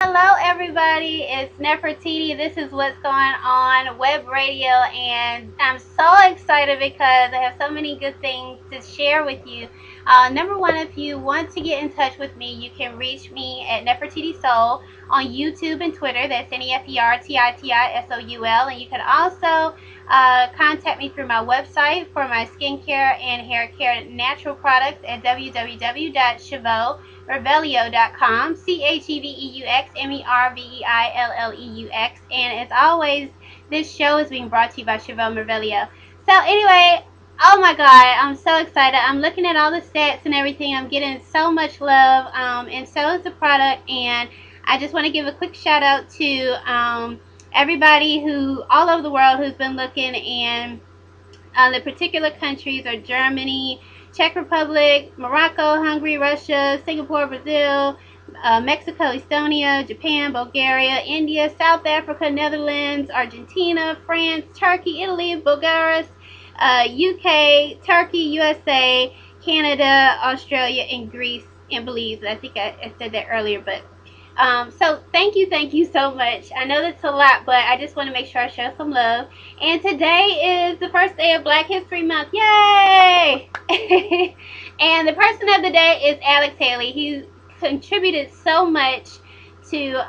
Hello everybody, it's Nefertiti. This is what's going on web radio, and I'm so excited because I have so many good things to share with you. Number one, if you want to get in touch with me, you can reach me at Nefertiti Soul on YouTube and Twitter. That's NEFERTITISOUL, and you can also contact me through my website for my skincare and hair care natural products at www.cheveauxmerveilleux.com, CHEVEUXMERVEILLEUX. And as always, this show is being brought to you by Cheveaux Merveilleux. So anyway, oh my God, I'm so excited. I'm looking at all the stats and everything. I'm getting so much love, and so is the product. And I just want to give a quick shout out to everybody who all over the world who's been looking, and the particular countries are Germany, Czech Republic, Morocco, Hungary, Russia, Singapore, Brazil, Mexico, Estonia, Japan, Bulgaria, India, South Africa, Netherlands, Argentina, France, Turkey, Italy, Bulgaria, UK, Turkey, USA, Canada, Australia, and Greece, and Belize. I think I said that earlier, but so thank you so much. I know that's a lot, but I just want to make sure I show some love. And today is the first day of Black History Month. Yay! And the person of the day is Alex Haley. He contributed so much to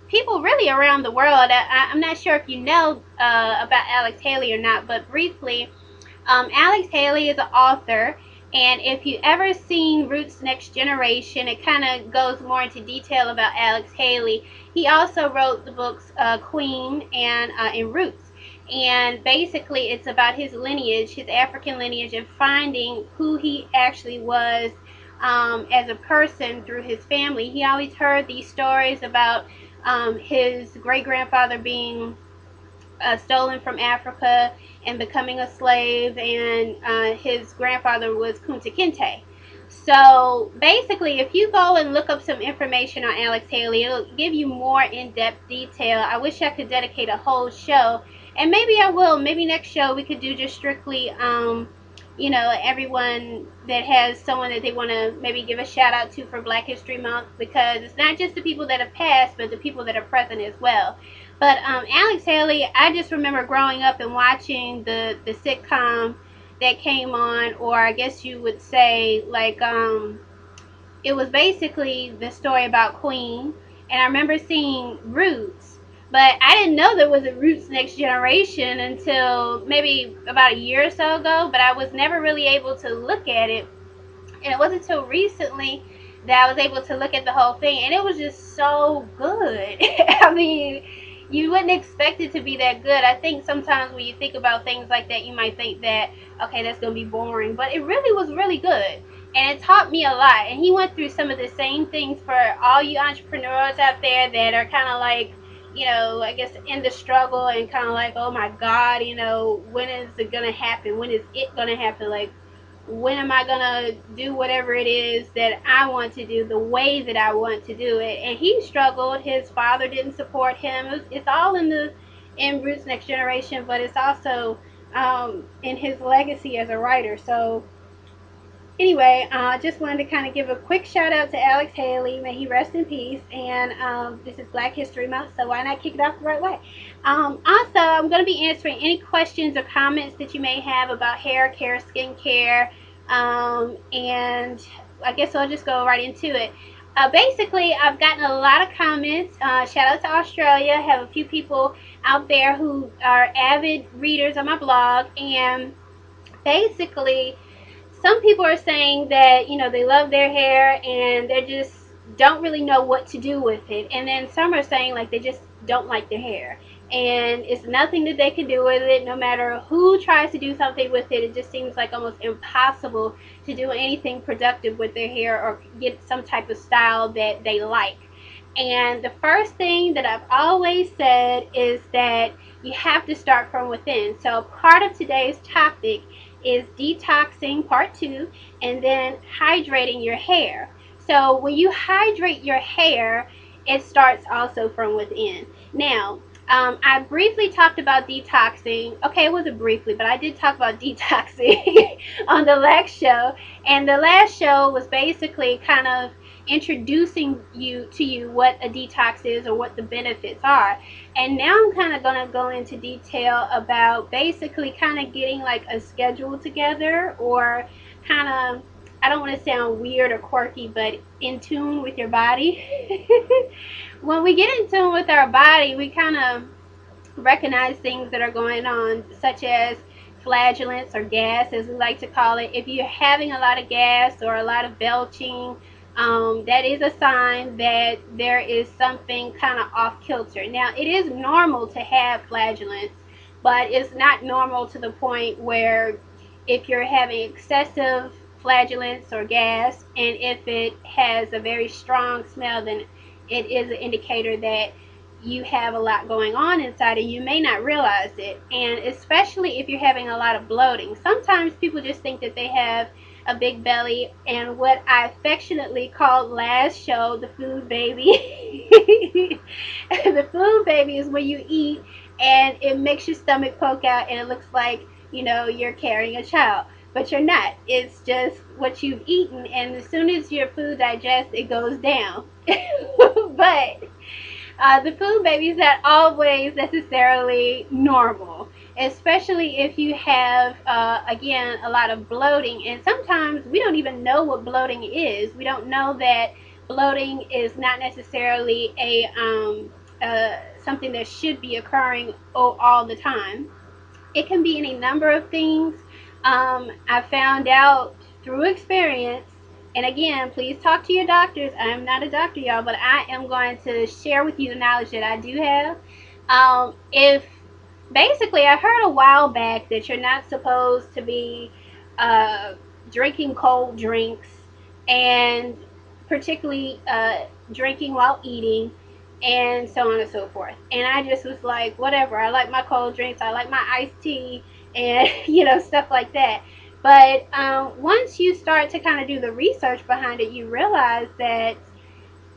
people really around the world. I'm not sure if you know about Alex Haley or not, but briefly, Alex Haley is an author. And if you ever seen Roots Next Generation, it kind of goes more into detail about Alex Haley. He also wrote the books Queen and Roots. And basically it's about his lineage, his African lineage, and finding who he actually was as a person through his family. He always heard these stories about his great-grandfather being stolen from Africa and becoming a slave, and his grandfather was Kunta Kinte. So basically, if you go and look up some information on Alex Haley, it'll give you more in-depth detail. I wish I could dedicate a whole show, and maybe I will. Maybe next show we could do just strictly everyone that has someone that they want to maybe give a shout out to for Black History Month, because it's not just the people that have passed, but the people that are present as well. But Alex Haley, I just remember growing up and watching the sitcom that came on, or I guess you would say, like, it was basically the story about Queen. And I remember seeing Roots, but I didn't know there was a Roots Next Generation until maybe about a year or so ago, but I was never really able to look at it. And it wasn't until recently that I was able to look at the whole thing, and it was just so good. I mean, you wouldn't expect it to be that good. I think sometimes when you think about things like that, you might think that, okay, that's going to be boring. But it really was really good. And it taught me a lot. And he went through some of the same things for all you entrepreneurs out there that are kind of like, I guess in the struggle and kind of like, oh my God, when is it going to happen? When is it going to happen? Like, when am I gonna do whatever it is that I want to do the way that I want to do it? And he struggled. His father didn't support him. It's all in Roots Next Generation, but it's also in his legacy as a writer. So anyway, I just wanted to kind of give a quick shout out to Alex Haley. May he rest in peace. And this is Black History Month, so why not kick it off the right way? Also, I'm going to be answering any questions or comments that you may have about hair care, skin care, and I guess I'll just go right into it. Basically, I've gotten a lot of comments. Shout out to Australia. I have a few people out there who are avid readers on my blog, and basically some people are saying that, they love their hair and they just don't really know what to do with it. And then some are saying like they just don't like their hair. And it's nothing that they can do with it. No matter who tries to do something with it, it just seems like almost impossible to do anything productive with their hair or get some type of style that they like. And the first thing that I've always said is that you have to start from within. So part of today's topic is detoxing, part 2, and then hydrating your hair. So when you hydrate your hair, it starts also from within. Now, I briefly talked about detoxing. Okay, it wasn't briefly, but I did talk about detoxing on the last show. And the last show was basically kind of introducing you what a detox is or what the benefits are. And now I'm kind of going to go into detail about basically kind of getting like a schedule together, or kind of, I don't want to sound weird or quirky, but in tune with your body. When we get in tune with our body, we kind of recognize things that are going on, such as flatulence or gas, as we like to call it. If you're having a lot of gas or a lot of belching, that is a sign that there is something kind of off kilter. Now, it is normal to have flatulence, but it's not normal to the point where if you're having excessive flatulence or gas, and if it has a very strong smell, then it is an indicator that you have a lot going on inside and you may not realize it. And especially if you're having a lot of bloating. Sometimes people just think that they have a big belly, and what I affectionately called last show the food baby. The food baby is when you eat and it makes your stomach poke out and it looks like, you're carrying a child. But you're not. It's just what you've eaten, and as soon as your food digests, it goes down. But the food baby is not always necessarily normal, especially if you have, again, a lot of bloating. And sometimes we don't even know what bloating is. We don't know that bloating is not necessarily something that should be occurring all the time. It can be any number of things. I found out through experience, and again, please talk to your doctors. I am not a doctor, y'all, but I am going to share with you the knowledge that I do have. If basically, I heard a while back that you're not supposed to be drinking cold drinks, and particularly drinking while eating, and so on and so forth. And I just was like, whatever. I like my cold drinks. I like my iced tea, and stuff like that. But once you start to kind of do the research behind it, you realize that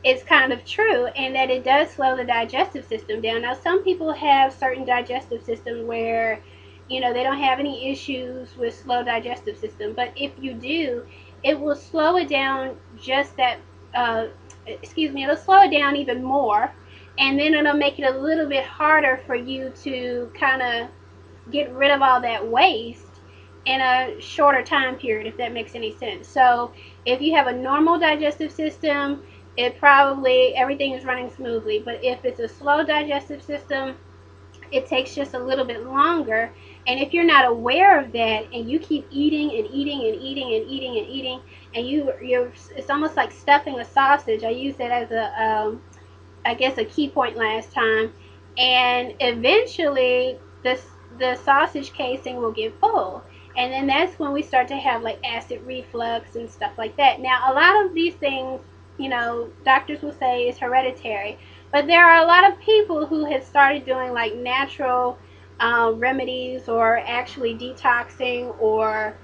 it's kind of true, and that it does slow the digestive system down. Now, some people have certain digestive systems where, they don't have any issues with slow digestive system. But if you do, it will slow it down just that, it'll slow it down even more. And then it'll make it a little bit harder for you to kind of get rid of all that waste in a shorter time period, if that makes any sense. So if you have a normal digestive system, everything is running smoothly. But if it's a slow digestive system, it takes just a little bit longer. And if you're not aware of that, and you keep eating and eating and eating and eating and eating, and it's almost like stuffing a sausage. I used that as a key point last time. And eventually the sausage casing will get full, and then that's when we start to have like acid reflux and stuff like that. Now, a lot of these things, doctors will say is hereditary, but there are a lot of people who have started doing like natural remedies, or actually detoxing, or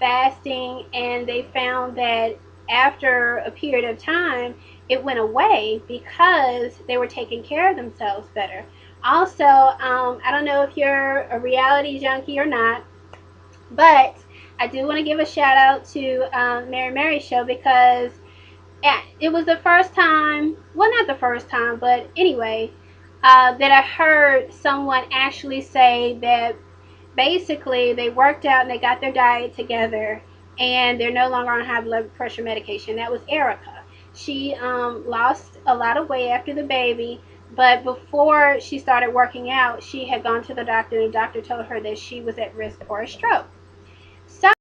fasting, and they found that after a period of time it went away because they were taking care of themselves better. Also, I don't know if you're a reality junkie or not, but I do want to give a shout out to Mary's show, because it was the first time, well, not the first time, but anyway, that I heard someone actually say that basically they worked out and they got their diet together, and they're no longer on high blood pressure medication. That was Erica. She lost a lot of weight after the baby, but before she started working out, she had gone to the doctor, and the doctor told her that she was at risk for a stroke. So